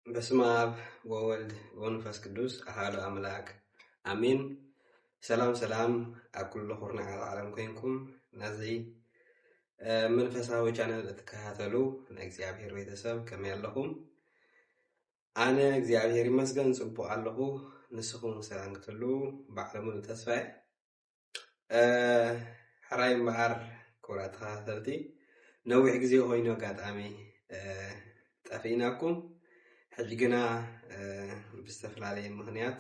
በስመ አብ ወወልድ ወመንፈስ ቅዱስ አሐዱ አምላክ አሜን። ሰላም ኣብ ኩሉ ኩርናዓት ዓለም ኮይንኩም ነዚ መንፈሳዊ ቻነል እትከታተሉ ናይ እግዚአብሔር ቤተሰብ ከመይ ኣለኹም? ኣነ እግዚአብሔር ይመስገን ጽቡቕ ኣለኹ። ንስኹም ሰላም ክትህሉ ባዕለሙን ተስፋዬ ሕራይ እምበኣር ክቡራት ተኸታተልቲ ነዊሕ ግዜ ኮይኑ ኣጋጣሚ ጠፊእናኩም ሕጂ ግና ብዝተፈላለየ ምክንያት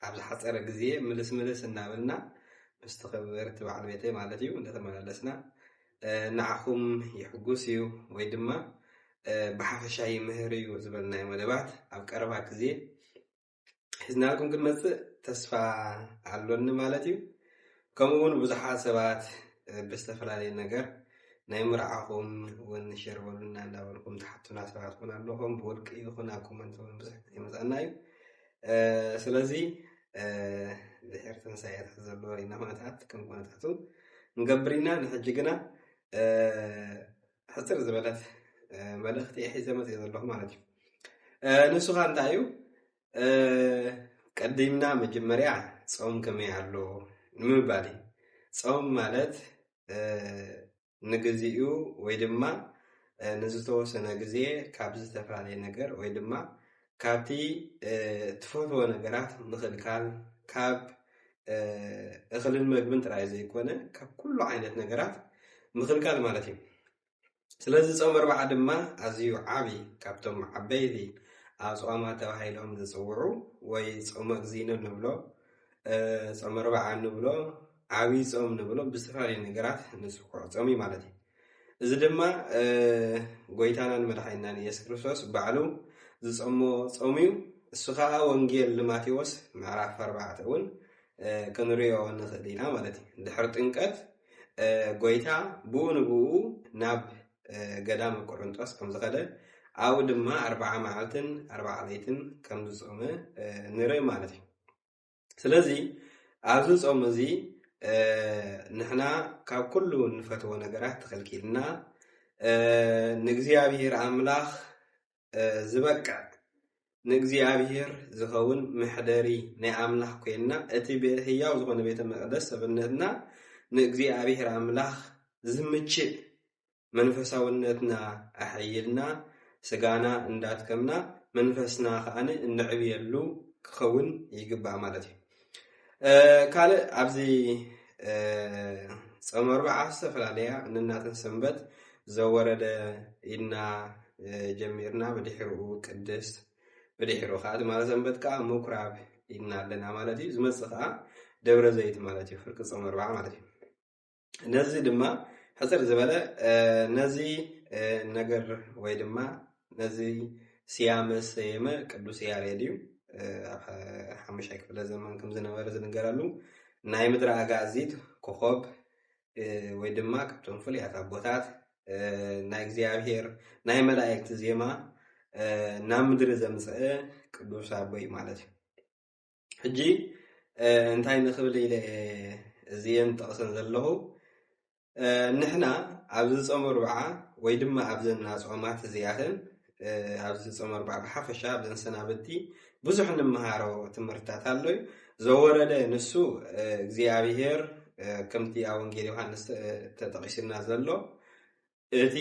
ኣብ ዝሓፀረ ግዜ ምልስ እናበልና ምስቲ ኽብርቲ በዓል ቤተይ ማለት እዩ እንደተመላለስና ንዓኹም ይሕጉስ እዩ ወይ ድማ ብሓፈሻ ይምህር እዩ ዝበልናዮ መደባት ኣብ ቀረባ ግዜ ሒዝናልኩም ክንመፅእ ተስፋ ኣሎኒ ማለት እዩ። ከምኡውን ብዙሓት ሰባት ብዝተፈላለየ ነገር ናይ ምርዓኹም እውን ሸርበሉና እንዳበልኩም ተሓቱና ሰባት እውን ኣለኹም ብውልቂ ይኹን ኣብ ኮመንት እውን ብዙሕ ግዜ ይመፀና እዩ። ስለዚ ድሕሪ ትንሳኤታት ዘሎ ኢና ኩነታት ከም ኩነታቱ ንገብር ኢና። ንሕጂ ግና ሕፅር ዝበለት መልእኽቲ ሒዘ መፅእ ዘለኹ ማለት እዩ። ንሱ ኸ እንታይ እዩ? ቀዲምና መጀመርያ ጾም ከመይ ኣሎ ንምባል እዩ። ጾም ማለት ንግዚኡ ወይ ድማ ንዝተወሰነ ግዜ ካብ ዝተፈላለየ ነገር ወይ ድማ ካብቲ ትፈትዎ ነገራት ምኽልካል ካብ እኽልን መግብን ጥራይ ዘይኮነ ካብ ኩሉ ዓይነት ነገራት ምኽልካል ማለት እዩ። ስለዚ ጾም ኣርባዓ ድማ ኣዝዩ ዓብዪ ካብቶም ዓበይቲ ኣጽዋማት ተባሂሎም ዝጽውዑ ወይ ጾመ እግዚእነ ንብሎ ጾም ኣርባዓ ንብሎ ዓብዪ ጾም ንብሎ ብዝተፈላለዩ ነገራት ንጽውዖ ጾም እዩ ማለት እዩ። እዚ ድማ ጎይታናን መድሓኒትናን ኢየሱስ ክርስቶስ ባዕሉ ዝጾሞ ጾም እዩ። እሱ ከዓ ወንጌል ማቴዎስ ምዕራፍ 4 እውን ክንሪኦ ንኽእል ኢና ማለት እዩ። ድሕሪ ጥምቀት ጎይታ ብኡ ንብኡ ናብ ገዳም ቆሮንጦስ ከም ዝኸደ ኣብኡ ድማ 40 መዓልትን 40 ለይትን ከም ዝጾመ ንርኢ ማለት እዩ። ስለዚ ኣብዚ ጾም እዚ ንሕና ካብ ኩሉ ንፈትዎ ነገራት ተኸልኪልና ንእግዚአብሔር ኣምላኽ ዝበቅዕ ንእግዚአብሔር ዝኸውን ምሕደሪ ናይ ኣምላኽ ኮይንና እቲ ህያው ዝኾነ ቤተ መቕደስ ሰብነትና ንእግዚአብሔር ኣምላኽ ዝምችእ መንፈሳውነትና ኣሕይልና ስጋና እንዳትከምና መንፈስና ከዓነ እንዕብየሉ ክኸውን ይግባእ ማለት እዩ። ካልእ ኣብዚ ጾም ኣርባዓ ዝተፈላለያ ንናትን ሰንበት ዘወረደ ኢልና ጀሚርና ብድሕሪኡ ቅድስት ብድሕሪኡ ከዓ ማለት ሰንበት ከዓ ምኩራብ ኢልና ኣለና ማለት እዩ። ዝመፅእ ከዓ ደብረ ዘይት ማለት እዩ። ፍርቂ ጾም ኣርባዓ ማለት እዩ። ነዚ ድማ ሕፅር ዝበለ ነዚ ነገር ወይ ድማ ነዚ ስያመ ሰየመ ቅዱስ ያሬድ እዩ። ኣብ 5ይ ክፍለ ዘመን ከም ዝነበረ ዝንገረሉ ናይ ምድሪ ኣጋዚት ኮኸብ ወይ ድማ ካብቶም ፍሉያት ኣቦታት ናይ እግዚአብሔር ናይ መላእክቲ ዜማ ናብ ምድሪ ዘምፅአ ቅዱስ ኣቦይ ማለት እዩ። ሕጂ እንታይ ንኽብል ኢለ እዚአን ጠቕሰን ዘለኹ ንሕና ኣብዚ ጾም ኣርባዓ ወይ ድማ ኣብዘን ጾማት እዚኣተን ኣብዚ ጾም ኣርባዓ ብሓፈሻ ኣብዘን ሰናብቲ ብዙሕ ንምሃሮ ትምህርትታት ኣሎ እዩ። ዘወረደ ንሱ እግዚአብሔር ከምቲ ኣብ ወንጌል ዮሃንስ ተጠቂስና ዘሎ እቲ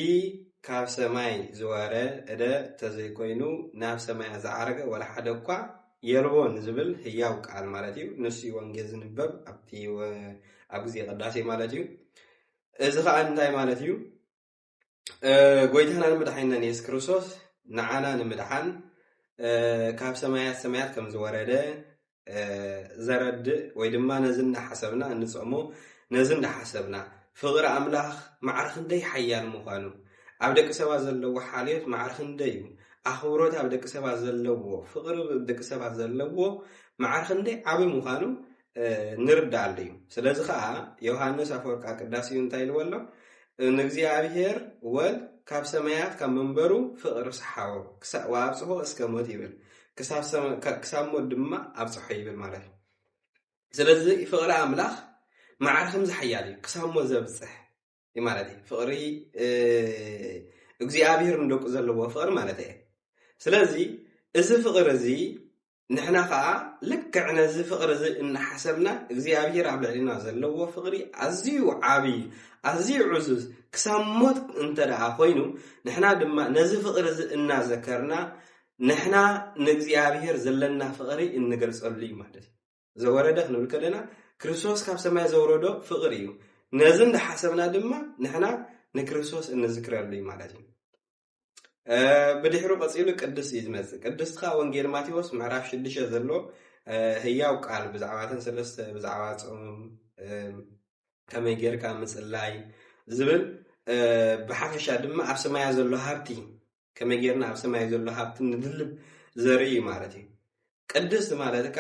ካብ ሰማይ ዝወረደ ተዘይኮይኑ ናብ ሰማይ ዝዓረገ ወላ ሓደ እኳ የልቦን ዝብል ህያው ቃል ማለት እዩ። ንሱ ወንጌል ዝንበብ ኣብቲ ኣብ ግዜ ቅዳሴ ማለት እዩ። እዚ ከዓ እንታይ ማለት እዩ? ጎይታናን መድሓኒትናን ኢየሱስ ክርስቶስ ንዓና ንምድሓን ካብ ሰማያት ሰማያት ከም ዝወረደ ዘረድእ ወይ ድማ ነዚ እንዳሓሰብና እንጾሞ ነዚ እንዳሓሰብና ፍቕሪ ኣምላኽ ማዕርኽ እንደይ ሓያል ምዃኑ ኣብ ደቂ ሰባት ዘለዎ ሓልዮት ማዕርኽ እንደይ እዩ ኣኽብሮት ኣብ ደቂ ሰባት ዘለዎ ፍቕሪ ደቂ ሰባት ዘለዎ ማዕርኽ እንደይ ዓብይ ምዃኑ ንርዳእ እዩ። ስለዚ ከዓ ዮሃንስ ኣፈወርቅ ቅዳሴ እንታይ ኢልዎ ኣሎ? ንእግዚአብሔር ወልድ ካብ ሰማያት ካብ መንበሩ ፍቕሪ ሰሓቦ ወኣብፅሖ እስከ ሞት ይብል ክሳብ ሞት ድማ ኣብፅሖ ይብል ማለት እዩ። ስለዚ ፍቕሪ ኣምላኽ ማዕርኽ ዝሓያል እዩ ክሳብ ሞት ዘብፅሕ ማለት እዩ። ፍቕሪ እግዚአብሔር እንደቁ ዘለዎ ፍቅር ማለት እዩ ስለዚህ እዚ ፍቅር እዚ ንሕና ከዓ ልክዕ ነዚ ፍቅር እዚ እናሓሰብና እግዚአብሔር ኣብ ልዕሊና ዘለዎ ፍቅሪ ኣዝዩ ዓቢ ኣዝዩ ዕዙዝ ክሳብ ሞት እንተደኣ ኮይኑ ንሕና ድማ ነዚ ፍቅሪ እዚ እናዘከርና ንሕና ንእግዚአብሔር ዘለና ፍቅሪ እንገልጸሉ እዩ ማለት እዩ ዘወረደ ክንብል ከለና ክርስቶስ ካብ ሰማይ ዘወረዶ ፍቅሪ እዩ ነዚ እንዳሓሰብና ድማ ንሕና ንክርስቶስ እንዝክረሉ እዩ ማለት እዩ بدحرو قصيلو قدس يزمز قدس خا وانجيل ماتيوس معرف 6 زلو هياو قال بزعواتن سلسته بزعوات كما يغير كان مصلاي زبل بحفشا دما اب سماي زلو هابتي كما يغيرنا اب سماي زلو هابت ندلب زري مالتي قدس مالتك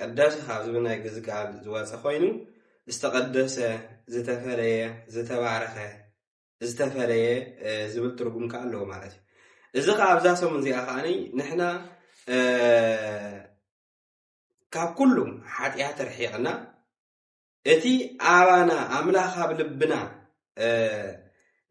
قداس حزبنا يغزقال زواص خوينو استقدس زتفريه زتبارخه زتفريه زبل ترغم كالو مالتي إذا قابزا سومن زي أخاني نحنا كاب كلهم حاتيات رحيقنا اتي آوانا عملا خاب لبنا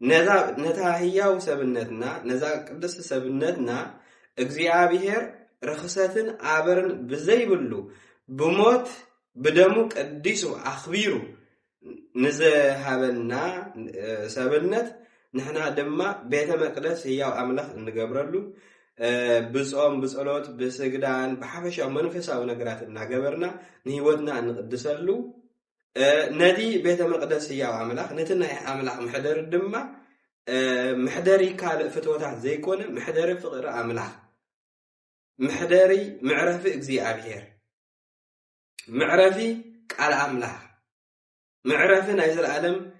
نتا هياو سبنتنا نزا قدس سبنتنا اغزيابيهر رخصتن عبرن بزيبلو بموت بدمو قديسو أخبيرو نزهابنا سبنت نحنا دما بيت مقدس هياو املاح نغبرلو بصوم بصلوت بسجدان بحفشاو منفساو نغرات نغبرنا نهيوتنا نقدسلو ندي بيت مقدس هياو املاح نتنا املاح محضر دما محضري كال فتوتات زيكون محضر فقر املاح محضري معرف اغزيابير معرفي قال املاح معرفنا يزل العالم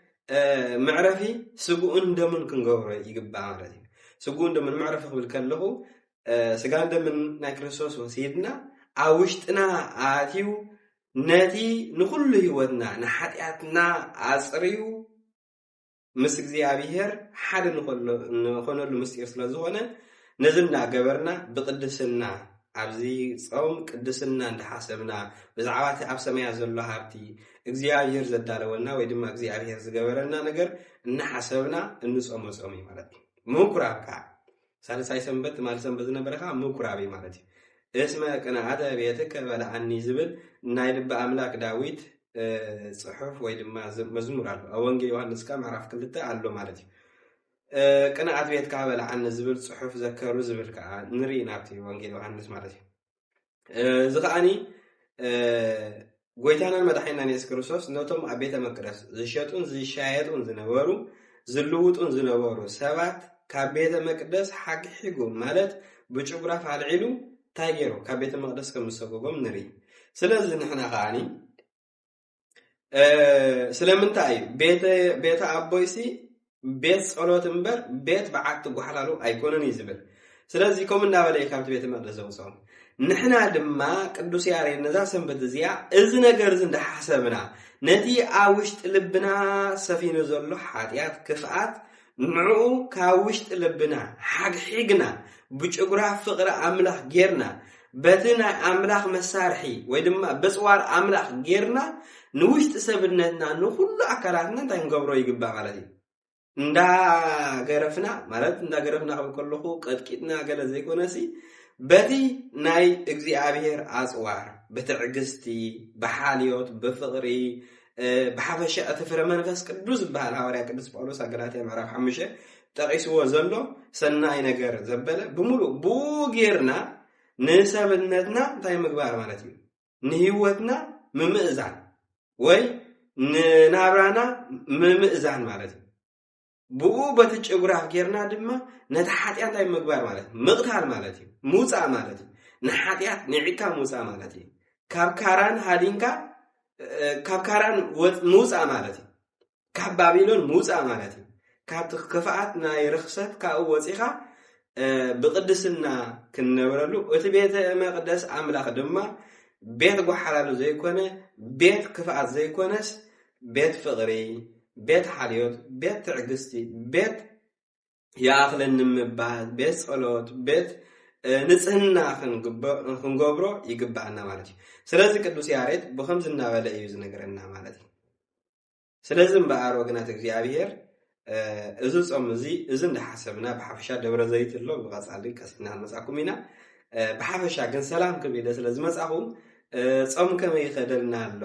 معرفي سقون دمن كنغور يقبع مالتي سقون دمن معرفي قبل كله سقان دمن ناكرسوس وسيدنا عوشتنا آتيو ناتي نخل هيوتنا نحاتياتنا عصريو مسك زيابيهر حد نخل المسير سلازوانا نزلنا قبرنا بقدسنا عبزي صوم قدسنا اندحاسبنا بزعوات اب سمايا زلو هابتي እግዚአብሔር ዘዳለውና ወይ ድማ እግዚአብሔር ዝገበረና ነገር እናሐሰብና እንጾም ጾም ማለት ነው ምኩራብካ ሳልሳይ ሰንበት ማለት ሰንበት ነበርካ ምኩራቢ ማለት ነው እስመ ቅንዓተ ቤትከ በላዕኒ ዝብል ናይ ልብ አምላክ ዳዊት ጽሑፍ ወይ ድማ መዝሙር አለ ወንጌል ዮሐንስ ካ ምዕራፍ 2 አለ ማለት ነው ቅንዓት ቤትከ በላዕኒ ዝብል ጽሑፍ ዘከሩ ዝብል ካ ንሪ ናብቲ ወንጌል ዮሐንስ ማለት ነው ዝኻኒ ጎይታና መድኃኒና ኢየሱስ ክርስቶስ ነቶም አቤተ መቅደስ ዝሸጡን ዝሻየጡን ዝነበሩ ዝልውጡን ዝነበሩ ሰባት ከቤተ መቅደስ ሓግሒጉ ማለት ብጭጉራፍ አልዒሉ ታየሩ ከቤተ መቅደስ ከምሰጎጎም ንሪ ስለዚህ ንሕና ኻኒ ስለምንታይ ቤተ አቦይሲ ቤት ጸሎት እንበር ቤት በዓት ጉሐላሉ አይኮነን ይዝብል ስለዚህ ኮም እንዳበለ ካብት ቤተ መቅደስ ዘውጾም نحنا دما قدوس يارين نزا سنبت زيا از ነገር ዝንደ ሐሰብና ነቲ አውሽጥ ልብና ሰፊኑ ዘሎ ኃጢያት ክፍአት ንዑ ካውሽጥ ልብና ሓግሒግና ብጭጉራ ፍቅረ አምላኽ ጌርና በትና አምላኽ መሳርሒ ወይ ድማ በጽዋር አምላኽ ጌርና ንውሽጥ ሰብነትና ንሁሉ አካላትና ታንገብሮ ይግባ ማለት እዩ እንዳ ገረፍና ማለት እንዳ ገረፍና ከለኹ ቀጥቂጥና ገለ ዘይኮነሲ بدي ناي እግዚአብሔር አጽዋር በትዕግስቲ በሐልዮት በፍቅሪ በሐበሻ ተፈረ መንፈስ ቅዱስ በሐል ሐዋርያ ቅዱስ ጳውሎስ አገላትያ ምዕራፍ 5 ጠቂስዎ ዘሎ ሰናይ ነገር ዘበለ በሙሉ ቡጌርና ንሰብነትና ታይ ምግባር ማለት እዩ ንህይወትና ምምእዛን ወይ ንናብራና ምምእዛን ማለት እዩ ቡኡ በትጭጉራፍ ጌርና ድማ ነታ ኃጢያት ታይ ምግባር ማለት ምቅታል ማለት እዩ ሙጻ ማለት ንኃጢያት ንዒካ ሙጻ ማለት ካብ ካራን ሃዲንካ ካብ ካራን ሙጻ ማለት ካብ ባቢሎን ሙጻ ማለት ካብ ክፋአት ናይ ርክሰት ካብ ወፂኻ ብቅድስና ክንነብረሉ እቲ ቤተ መቅደስ አምላኽ ድማ ቤት ጎሐላሉ ዘይኮነ ቤት ክፋአት ዘይኮነስ ቤት ፍቅሪ ቤት ሓልዮት ቤት ትዕግስቲ ቤት ያኽለን ምባል ቤት ጸሎት ቤት ንጽህና ክንገብሮ ይግባአና ማለት እዩ ስለዚህ ቅዱስ ያሬድ በከም ዝናበለ እዩ ዝነገረና ማለት እዩ ስለዚህ በአር ወግናት እግዚአብሔር እዚ ጾም እዚ እንዳሓሰብና ብሓፈሻ ደብረ ዘይት ኣሎ ብቐጻሊ ቀሲና ንመጻኩም ኢና ብሓፈሻ ግን ሰላም ክብኢለ ስለ ዝመጻኹም ጾም ከመይ ይኸደልና ኣሎ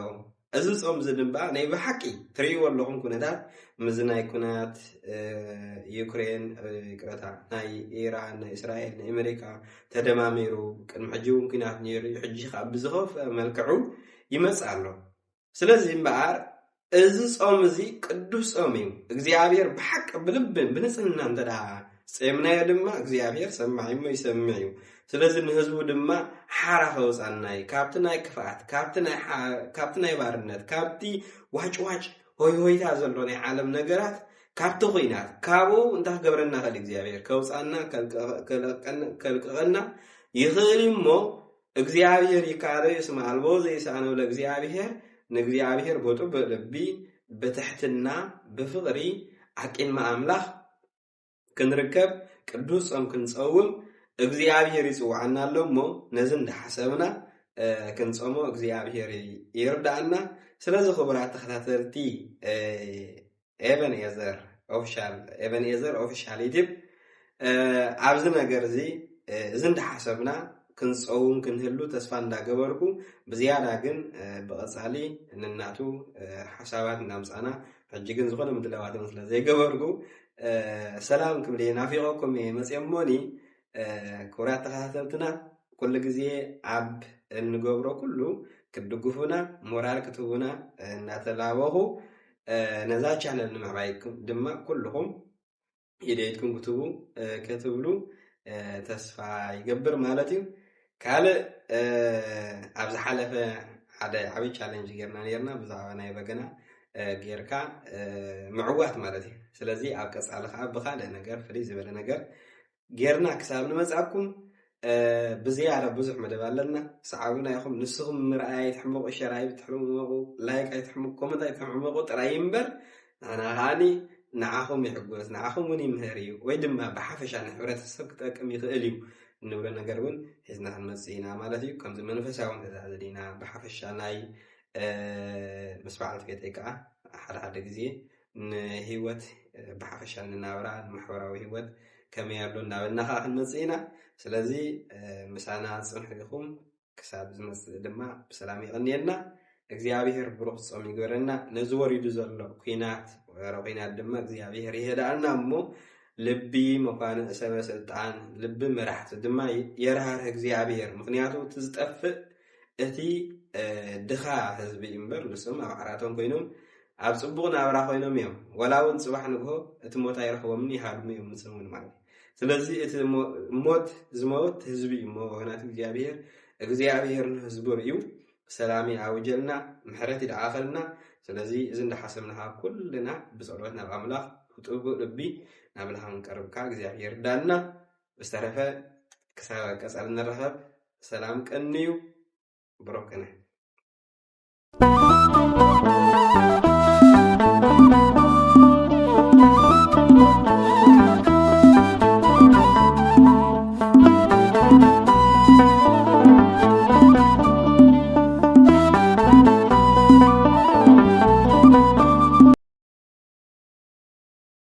እዚ ጾም እዚ ድማ ናይ ብሓቂ ትርእይዎ ኣለኹም ኩነታት ምዝ ናይ ኩናት ዩክሬን ቅረታ ናይ ኢራን ናይ እስራኤል ናይ ኣሜሪካ ተደማሚሩ ቅድሚ ሕጂ እውን ኩናት ነይሩ ሕጂ ከዓ ብዝኸፍ መልክዑ ይመጽእ ኣሎ ስለዚ እምበኣር እዚ ጾም እዚ ቅዱስ ጾም እዩ እግዚአብሔር ብሓቂ ብልብን ብንጽህና እንተዳ ጾምናዮ ድማ እግዚአብሔር ሰማዒሞ ይሰምዕ እዩ ስለዚ ንህዝቡ ድማ ሓራ ከውፃናይ ካብቲ ናይ ክፍኣት ካብቲ ናይ ባርነት ካብቲ ዋጭዋጭ ሆይታ ዘሎ ናይ ዓለም ነገራት ካብቲ ኹይናት ካብኡ እንታይ ክገብረና ኸል እግዚአብሔር ከውፃና ከልቅቐና ይኽእል እሞ እግዚአብሔር ይካለ እስማ አልቦ ዘይሳነው ለእግዚአብሔር ንእግዚአብሔር በጡብ ልቢ በትሕትና በፍቕሪ ዓቂንማ አምላኽ ክንርከብ ቅዱስ ጾም ክንጸውም እግዚአብሔር ይጽዋዕና ኣሎ እሞ ነዚ እንዳሓሰብና ክንጾሞ እግዚአብሔር ይርዳእና ስለዚ ክቡራት ተኸታተልቲ ኤቨንኤዘር ኦፊሻል ዩቲብ ኣብዚ ነገር እዚ እንዳሓሰብና ክንጸውም ክንህሉ ተስፋ እንዳገበርኩ ብዝያዳ ግን ብቐጻሊ እንናቱ ሓሳባት እንዳምጻና ሕጂ ግን ዝኾነ ምድላዋትን ስለ ዘይገበርኩ ሰላም ክብለ ናፊቆኩም መጽሞኒ ክቡራት ተኸታተልትና ኩሉ ግዜ ኣብ እንገብሮ ኩሉ ክድግፉና ሞራል ክትቡና እናተላበኹ ነዛ ቻነል ንምዕባይኩም ድማ ኩልኹም ኢደይትኩም ክትብሉ ተስፋ ይገብር ማለት እዩ ካልእ ኣብ ዝሓለፈ ሓደ ዓብይ ቻሌንጅ ጌርና ነርና ብዛዕባ ናይ በገና ጌርካ ምዕዋት ማለት እዩ ስለዚ ኣብ ቀጻሊ ከዓ ብኻልእ ነገር ፍልይ ዝበለ ነገር ጌርና ክሳብ ንመጻኩም ብዝያዳ ብዙሕ መደብ ኣለና ሰዓቡና ይኹም ንስኹም ምርኣይ ትሕምቁ ሸራይ ትሕምቁ ላይክ ኣይትሕምቁ ኮመንት ኣይትሕምቁ ጥራይ እምበር ኣና ሃኒ ንዓኹም ይሕጎስ ንዓኹም እውን ይምህር እዩ ወይ ድማ ብሓፈሻ ንሕብረተሰብ ክጠቅም ይኽእል እዩ እንብሎ ነገር እውን ሒዝና ክንመጽእ ኢና ማለት እዩ ከምዚ መንፈሳዊ ተዛዘዲና ብሓፈሻ ናይ ምስ በዓልቲ ቤተይ ከዓ ሓደ ግዜ ንህይወት ብሓፈሻ ንናብራ ማሕበራዊ ህይወት ከመይ ኣሎ እናበልና ከዓ ክንመጽእ ኢና ስለዚ ምሳና ጽንሕኩም ክሳብ ዝመጽእ ድማ ብሰላም ይቕንየልና እግዚአብሔር ብሩኽ ጾም ይግበረና ነዚ ወሪዱ ዘሎ ኩናት ድማ እግዚአብሔር ይሄዳልና እሞ ልቢ መኳንእ ሰበ ስልጣን ልቢ መራሕቲ ድማ የርሃርህ እግዚአብሔር ምክንያቱ ትዝጠፍእ እቲ ድኻ ህዝቢ እምበር ንስም ኣብ ዓራቶም ኮይኖም ኣብ ጽቡቕ ናብራ ኮይኖም እዮም ወላ እውን ጽባሕ ንግሆ እቲ ሞት ኣይረኽቦምን ይሃድሙ እዮም ንስሙን ማለት ስለዚ እቲ ሞት ዝሞት ህዝቢ እሞ ወገናት እግዚአብሔር ንህዝቡ እዩ ሰላም ኣውጀልና ምሕረት ይደዓኸልና ስለዚ እዚ እንዳሓሰብና ኩልና ብጸሎት ናብ ኣምላኽ ጥቡቕ ልቢ ናብ ኣምላኽ ንቀርብካ እግዚአብሔር ዳና ብዝተረፈ ክሳብ ቀጻሊ ንረኸብ ሰላም ቀንዩ ብሮክነ